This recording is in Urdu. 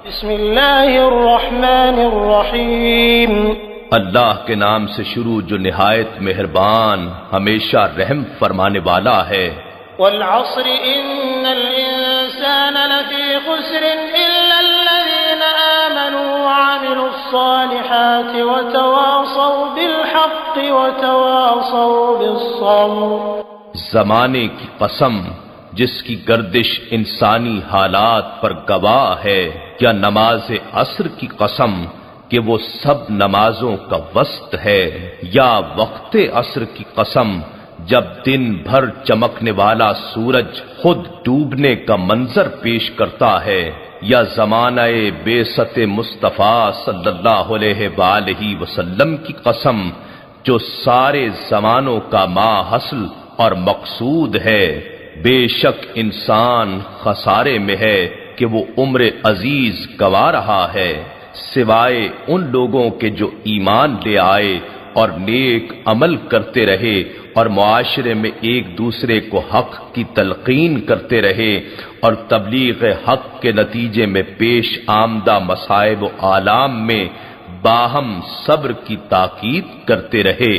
بسم اللہ الرحمن الرحیم اللہ کے نام سے شروع جو نہایت مہربان ہمیشہ رحم فرمانے والا ہے۔ والعصر ان الانسان لفی خسر الا الذین آمنوا وعملوا الصالحات وتواصوا بالحق وتواصوا بالصبر۔ زمانے کی قسم جس کی گردش انسانی حالات پر گواہ ہے، یا نماز عصر کی قسم کہ وہ سب نمازوں کا وسط ہے، یا وقت عصر کی قسم جب دن بھر چمکنے والا سورج خود ڈوبنے کا منظر پیش کرتا ہے، یا زمانہ بعثت مصطفیٰ صلی اللہ علیہ وآلہ وسلم کی قسم جو سارے زمانوں کا ماحصل اور مقصود ہے۔ بے شک انسان خسارے میں ہے کہ وہ عمر عزیز گوا رہا ہے، سوائے ان لوگوں کے جو ایمان لے آئے اور نیک عمل کرتے رہے اور معاشرے میں ایک دوسرے کو حق کی تلقین کرتے رہے اور تبلیغ حق کے نتیجے میں پیش آمدہ مصائب و آلام میں باہم صبر کی تاکید کرتے رہے۔